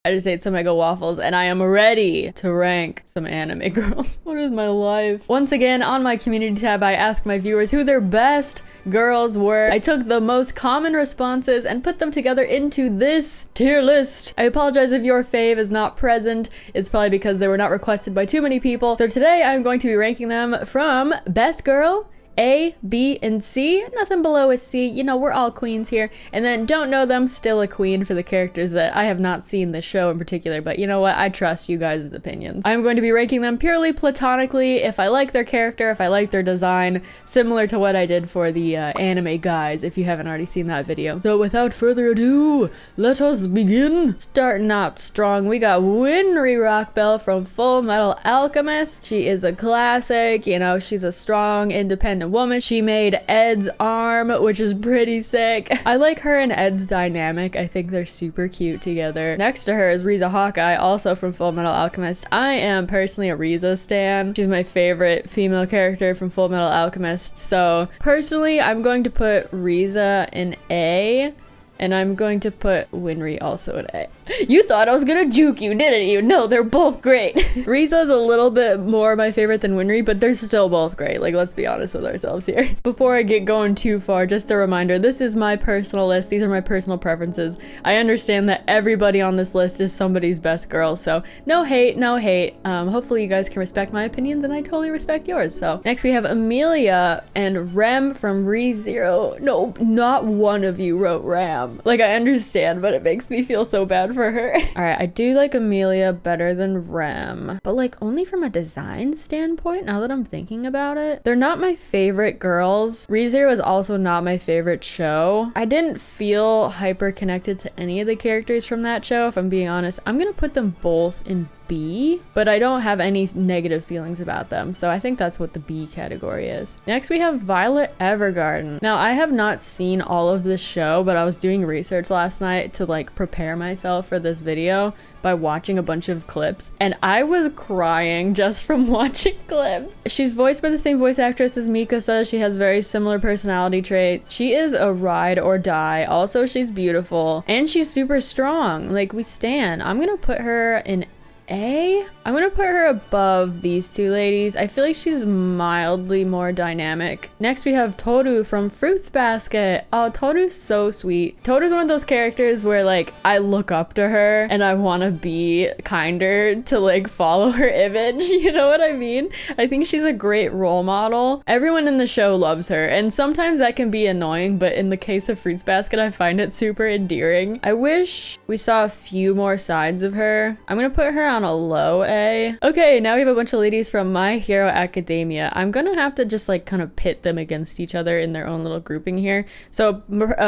I just ate some Eggo waffles and I am ready to rank some anime girls. What is my life? Once again, on my community tab, I asked my viewers who their best girls were. I took the most common responses and put them together into this tier list. I apologize if your fave is not present. It's probably because they were not requested by too many people. So today I'm going to be ranking them from best girl, A, B, and C. Nothing below a C. You know, we're all queens here. And then don't know them, still a queen for the characters that I have not seen the show in particular. But you know what? I trust you guys' opinions. I'm going to be ranking them purely platonically. If I like their character, if I like their design, similar to what I did for the anime guys, if you haven't already seen that video. So without further ado, let us begin. Starting out strong, we got Winry Rockbell from Fullmetal Alchemist. She is a classic. You know, she's a strong, independent woman. She made Ed's arm, which is pretty sick. I like her and Ed's dynamic. I think they're super cute together. Next to her is Riza Hawkeye, also from Fullmetal Alchemist. I am personally a Riza stan. She's my favorite female character from Fullmetal Alchemist. So personally, I'm going to put Riza in A. And I'm going to put Winry also an A. You thought I was gonna juke you, didn't you? No, they're both great. Riza's a little bit more my favorite than Winry, but they're still both great. Like, let's be honest with ourselves here. Before I get going too far, just a reminder, this is my personal list. These are my personal preferences. I understand that everybody on this list is somebody's best girl, so no hate, no hate. Hopefully you guys can respect my opinions, and I totally respect yours. So next we have Amelia and Rem from ReZero. No, not one of you wrote Ram. Like, I understand, but it makes me feel so bad for her. All right, I do like Amelia better than Rem, but like only from a design standpoint, now that I'm thinking about it. They're not my favorite girls. ReZero is also not my favorite show. I didn't feel hyper connected to any of the characters from that show, if I'm being honest. I'm gonna put them both in B, but I don't have any negative feelings about them, so I think that's what the B category is. Next we have Violet Evergarden. Now, I have not seen all of this show, but I was doing research last night to like prepare myself for this video by watching a bunch of clips, and I was crying just from watching clips. She's voiced by the same voice actress as Mikasa. She has very similar personality traits. She is a ride or die. Also, she's beautiful, and she's super strong. Like, we stan. I'm gonna put her in A. I'm gonna put her above these two ladies. I feel like she's mildly more dynamic. Next we have Toru from Fruits Basket. Oh, Toru's so sweet. Toru's one of those characters where like I look up to her and I want to be kinder to like follow her image. You know what I mean? I think she's a great role model. Everyone in the show loves her, and sometimes that can be annoying, but in the case of Fruits Basket, I find it super endearing. I wish we saw a few more sides of her. I'm gonna put her on a low A. Okay, now we have a bunch of ladies from My Hero Academia. I'm gonna have to just like kind of pit them against each other in their own little grouping here. So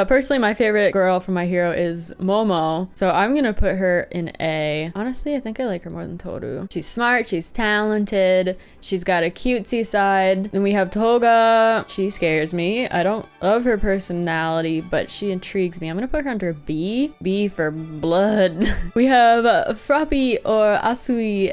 personally, my favorite girl from My Hero is Momo, so I'm gonna put her in A. Honestly, I think I like her more than Toru. She's smart, she's talented, she's got a cutesy side. Then we have Toga. She scares me. I don't love her personality, but she intrigues me. I'm gonna put her under B. B for blood. We have Frappy or Asui.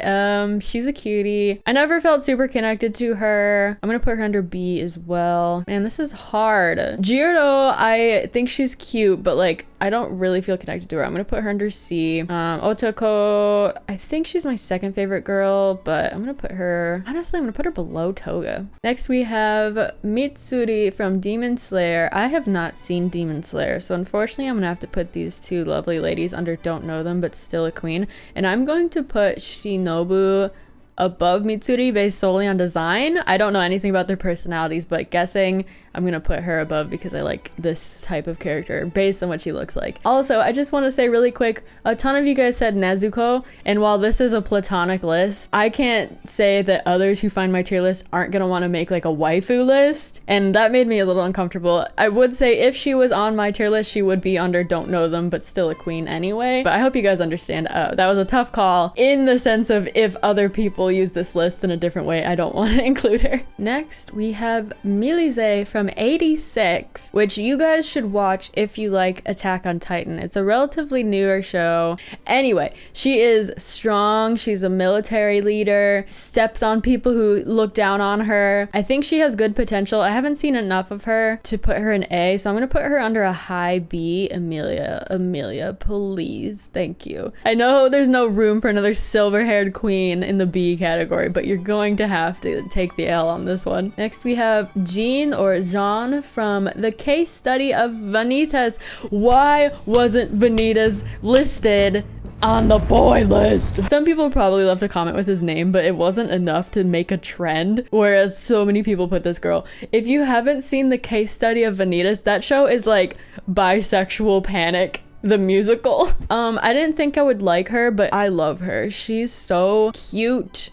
She's a cutie. I never felt super connected to her. I'm gonna put her under B as well. Man, this is hard. Jiro, I think she's cute, but like I don't really feel connected to her. I'm gonna put her under C. Otoko, I think she's my second favorite girl, but I'm gonna put her, honestly, I'm gonna put her below Toga. Next we have Mitsuri from Demon Slayer. I have not seen Demon Slayer, so unfortunately I'm gonna have to put these two lovely ladies under don't know them, but still a queen. And I'm going to put Shinobu above Mitsuri based solely on design. I don't know anything about their personalities, but guessing I'm gonna put her above because I like this type of character based on what she looks like. Also, I just want to say really quick, a ton of you guys said Nezuko, and while this is a platonic list, I can't say that others who find my tier list aren't gonna want to make like a waifu list, and that made me a little uncomfortable. I would say if she was on my tier list, she would be under don't know them, but still a queen anyway. But I hope you guys understand. That was a tough call in the sense of if other people will use this list in a different way. I don't want to include her. Next, we have Milize from 86, which you guys should watch if you like Attack on Titan. It's a relatively newer show. Anyway, she is strong. She's a military leader, steps on people who look down on her. I think she has good potential. I haven't seen enough of her to put her in A, so I'm gonna put her under a high B. Amelia, please. Thank you. I know there's no room for another silver-haired queen in the B category, but you're going to have to take the L on this one. Next, we have Jean or Jean from the case study of Vanitas. Why wasn't Vanitas listed on the boy list? Some people probably left a comment with his name, but it wasn't enough to make a trend, whereas so many people put this girl. If you haven't seen the case study of Vanitas, that show is like Bisexual Panic the musical. I didn't think I would like her, but I love her. She's so cute.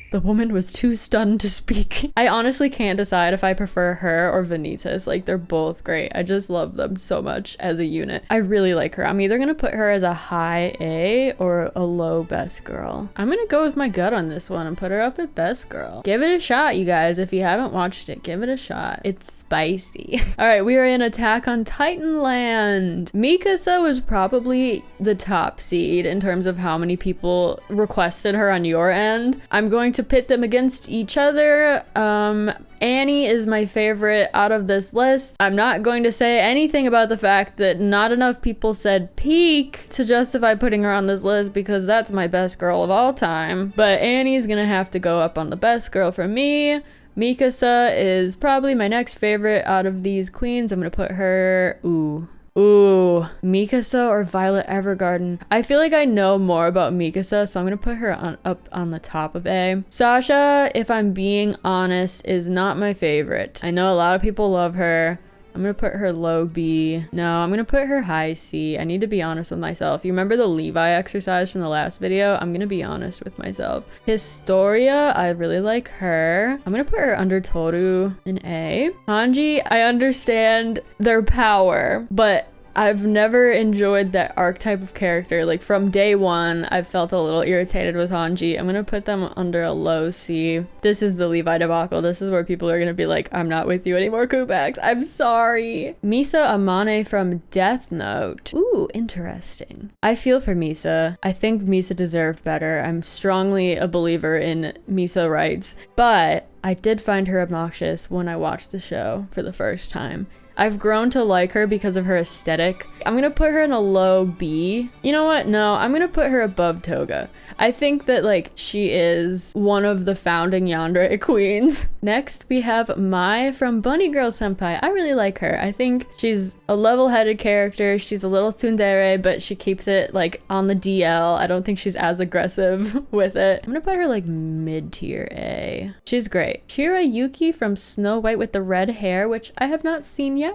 The woman was too stunned to speak. I honestly can't decide if I prefer her or Vanitas. Like, they're both great. I just love them so much as a unit. I really like her. I'm either gonna put her as a high A or a low best girl. I'm gonna go with my gut on this one and put her up at best girl. Give it a shot, you guys. If you haven't watched it, give it a shot. It's spicy. All right, we are in Attack on Titan land. Mikasa was probably the top seed in terms of how many people requested her on your end. I'm going to pit them against each other. Annie is my favorite out of this list. I'm not going to say anything about the fact that not enough people said peak to justify putting her on this list because that's my best girl of all time. But Annie's gonna have to go up on the best girl for me. Mikasa is probably my next favorite out of these queens. I'm gonna put her, Ooh, Mikasa or Violet Evergarden. I feel like I know more about Mikasa, so I'm gonna put her up on the top of A. Sasha, if I'm being honest, is not my favorite. I know a lot of people love her. I'm gonna put her low B. No, I'm gonna put her high C. I need to be honest with myself. You remember the Levi exercise from the last video? I'm gonna be honest with myself. Historia, I really like her. I'm gonna put her under Toru in A. Hanji, I understand their power, but I've never enjoyed that archetype of character. Like, from day one, I've felt a little irritated with Hanji. I'm gonna put them under a low C. This is the Levi debacle. This is where people are gonna be like, I'm not with you anymore, Koomaxx. I'm sorry. Misa Amane from Death Note. Ooh, interesting. I feel for Misa. I think Misa deserved better. I'm strongly a believer in Misa rights, but I did find her obnoxious when I watched the show for the first time. I've grown to like her because of her aesthetic. I'm gonna put her in a low B. You know what? No, I'm gonna put her above Toga. I think that, like, she is one of the founding yandere queens. Next, we have Mai from Bunny Girl Senpai. I really like her. I think she's a level-headed character. She's a little tsundere, but she keeps it, like, on the DL. I don't think she's as aggressive with it. I'm gonna put her, like, mid-tier A. She's great. Shira Yuki from Snow White with the red hair, which I have not seen yet.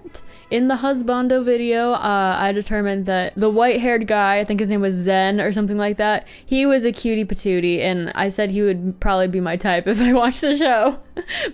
In the husbando video, I determined that the white-haired guy, I think his name was Zen or something like that, he was a cutie patootie, and I said he would probably be my type if I watched the show.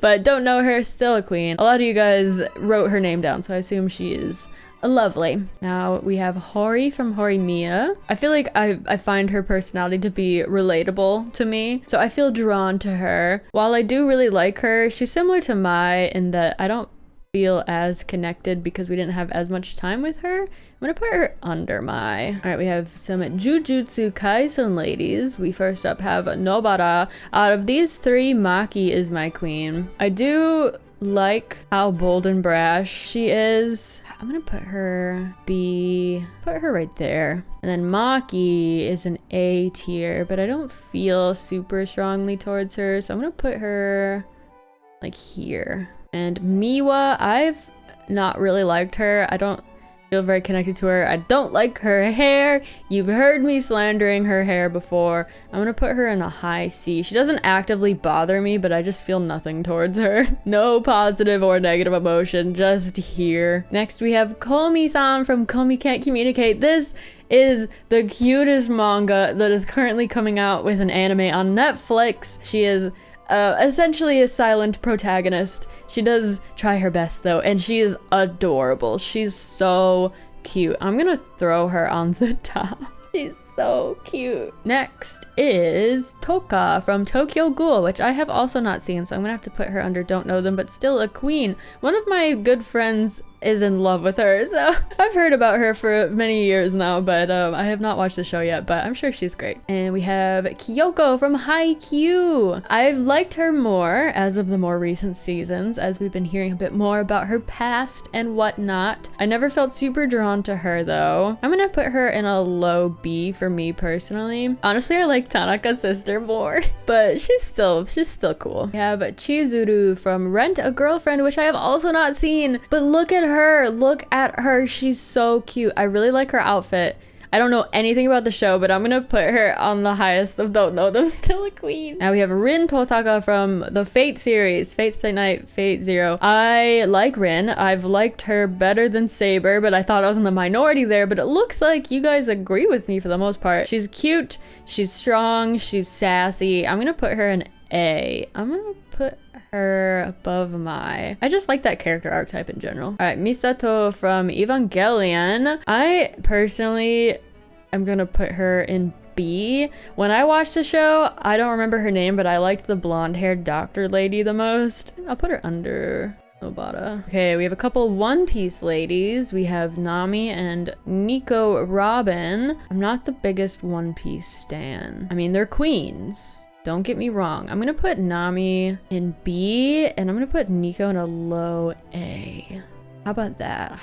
But don't know her, still a queen. A lot of you guys wrote her name down, so I assume she is lovely. Now we have Hori from Horimiya. I feel like I find her personality to be relatable to me, so I feel drawn to her. While I do really like her, she's similar to Mai in that I don't feel as connected because we didn't have as much time with her. I'm gonna put her under Mai. All right, we have some Jujutsu Kaisen ladies. We first up have Nobara. Out of these three, Maki is my queen. I do like how bold and brash she is. I'm gonna put her B, put her right there. And then Maki is an A tier, but I don't feel super strongly towards her, so I'm gonna put her like here. And Miwa, I've not really liked her. I don't feel very connected to her. I don't like her hair. You've heard me slandering her hair before. I'm gonna put her in a high C. She doesn't actively bother me, but I just feel nothing towards her. No positive or negative emotion, just here. Next we have Komi-san from Komi Can't Communicate. This is the cutest manga that is currently coming out with an anime on Netflix. She is essentially a silent protagonist. She does try her best though, and she is adorable. She's so cute. I'm gonna throw her on the top. She's so cute. Next is Toka from Tokyo Ghoul, which I have also not seen, so I'm gonna have to put her under Don't Know Them, but still a queen. One of my good friends is in love with her, so I've heard about her for many years now, but I have not watched the show yet, but I'm sure she's great. And we have Kyoko from Haikyuu. I've liked her more as of the more recent seasons, as we've been hearing a bit more about her past and whatnot. I never felt super drawn to her though. I'm gonna put her in a low B for me personally. Honestly, I like Tanaka's sister more, but she's still cool. We have Chizuru from Rent a Girlfriend, which I have also not seen, but look at her, she's so cute. I really like her outfit. I don't know anything about the show, but I'm gonna put her on the highest of Don't Know Them, still a queen. Now we have Rin Tosaka from the Fate series, Fate Stay Night, Fate Zero. I like Rin. I've liked her better than Saber, but I thought I was in the minority there, but it looks like you guys agree with me for the most part. She's cute, she's strong, she's sassy. I'm gonna put her in A. I'm gonna put her above I just like that character archetype in general. All right, Misato from Evangelion. I personally am gonna put her in B. When I watched the show, I don't remember her name, but I liked the blonde-haired doctor lady the most. I'll put her under Obata. Okay, we have a couple One Piece ladies. We have Nami and Nico Robin. I'm not the biggest One Piece stan. I mean, they're queens. Don't get me wrong. I'm gonna put Nami in B, and I'm gonna put Nico in a low A. How about that?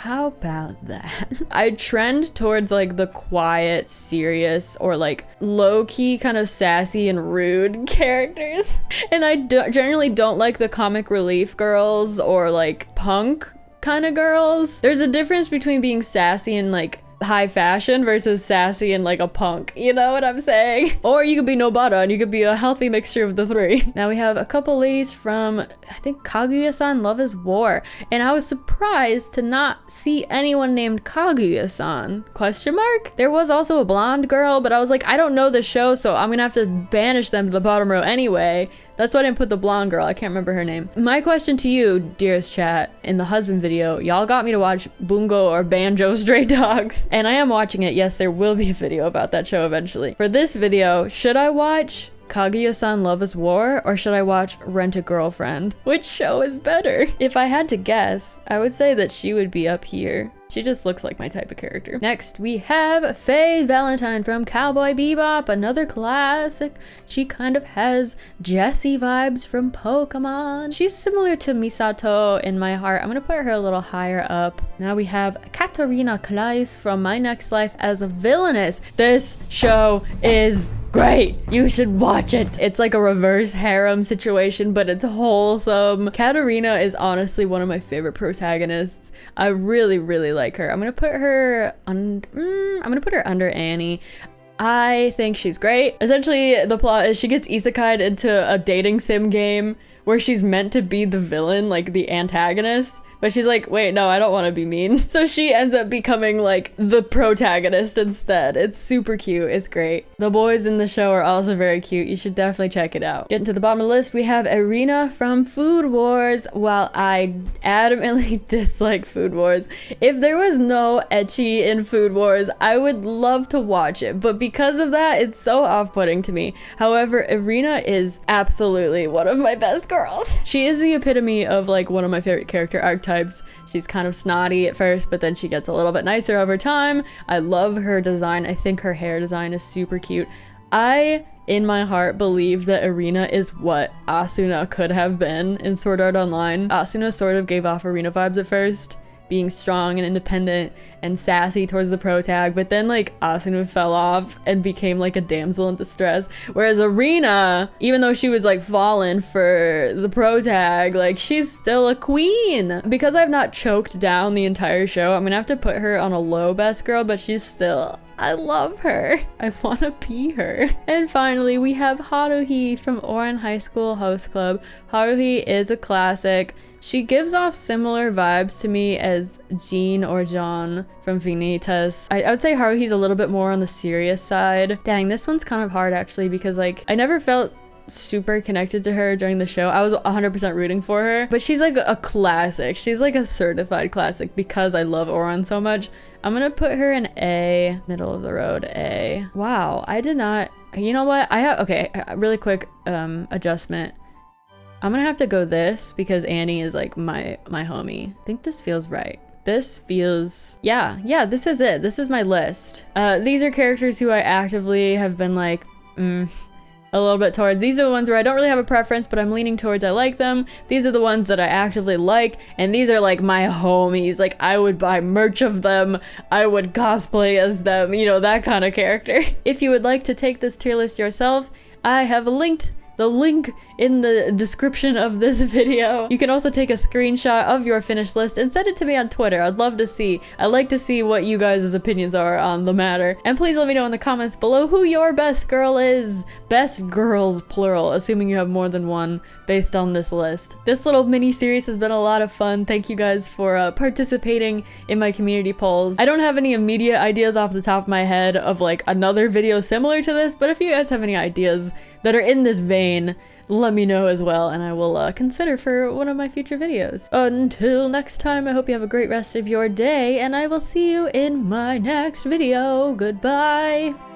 I trend towards like the quiet, serious, or like low-key kind of sassy and rude characters. And I generally don't like the comic relief girls or like punk kind of girls. There's a difference between being sassy and like high fashion versus sassy and like a punk, you know what I'm saying? Or you could be Nobata and you could be a healthy mixture of the three. Now we have a couple ladies from, I think, Kaguya-san Love is War, and I was surprised to not see anyone named Kaguya-san, question mark? There was also a blonde girl, but I was like, I don't know the show, so I'm gonna have to banish them to the bottom row anyway. That's why I didn't put the blonde girl. I can't remember her name. My question to you, dearest chat, in the husband video, y'all got me to watch Bungo or Banjo Stray Dogs, and I am watching it. Yes, there will be a video about that show eventually. For this video, should I watch Kaguya-san Love is War, or should I watch Rent a Girlfriend? Which show is better? If I had to guess, I would say that she would be up here. She just looks like my type of character. Next, we have Faye Valentine from Cowboy Bebop, another classic. She kind of has Jessie vibes from Pokemon. She's similar to Misato in my heart. I'm gonna put her a little higher up. Now we have Katarina Kleis from My Next Life as a Villainess. This show is great. You should watch it. It's like a reverse harem situation, but it's wholesome. Katarina is honestly one of my favorite protagonists. I really like her. I'm gonna put her under Annie. I think she's great. Essentially, the plot is she gets isekai'd into a dating sim game where she's meant to be the villain, like the antagonist. But she's like, wait, no, I don't want to be mean. So she ends up becoming like the protagonist instead. It's super cute. It's great. The boys in the show are also very cute. You should definitely check it out. Getting to the bottom of the list, we have Irina from Food Wars. While I adamantly dislike Food Wars, if there was no ecchi in Food Wars, I would love to watch it. But because of that, it's so off-putting to me. However, Irina is absolutely one of my best girls. She is the epitome of like one of my favorite character archetypes. She's kind of snotty at first, but then she gets a little bit nicer over time. I love her design. I think her hair design is super cute. I, in my heart, believe that Irina is what Asuna could have been in Sword Art Online. Asuna sort of gave off Irina vibes at first, being strong and independent and sassy towards the protag, but then like Asuna fell off and became like a damsel in distress, whereas Irina, even though she was like fallen for the protag, like she's still a queen. Because I've not choked down the entire show, I'm gonna have to put her on a low best girl, but she's still, I love her. I want to be her. And finally, we have Haruhi from Ouran High School Host Club. Haruhi is a classic. She gives off similar vibes to me as Jean or John from Vanitas. I would say Haruhi's a little bit more on the serious side. Dang, this one's kind of hard actually, because like I never felt super connected to her during the show. I was 100% rooting for her, but she's like a classic. She's like a certified classic because I love Ouran so much. I'm gonna put her in A, middle of the road, A. Wow, I did not, you know what? I have, okay, really quick adjustment. I'm gonna have to go this because Annie is like my homie. I think this feels right. This feels, yeah, this is it. This is my list. These are characters who I actively have been like, a little bit towards. These are the ones where I don't really have a preference, but I'm leaning towards I like them. These are the ones that I actively like, and these are like my homies. Like I would buy merch of them, I would cosplay as them, you know, that kind of character. If you would like to take this tier list yourself, I have linked the link in the description of this video. You can also take a screenshot of your finished list and send it to me on Twitter. I'd love to see. I'd like to see what you guys' opinions are on the matter. And please let me know in the comments below who your best girl is. Best girls, plural, assuming you have more than one based on this list. This little mini series has been a lot of fun. Thank you guys for participating in my community polls. I don't have any immediate ideas off the top of my head of like another video similar to this, but if you guys have any ideas that are in this vein, let me know as well, and I will consider for one of my future videos. Until next time, I hope you have a great rest of your day, and I will see you in my next video. Goodbye!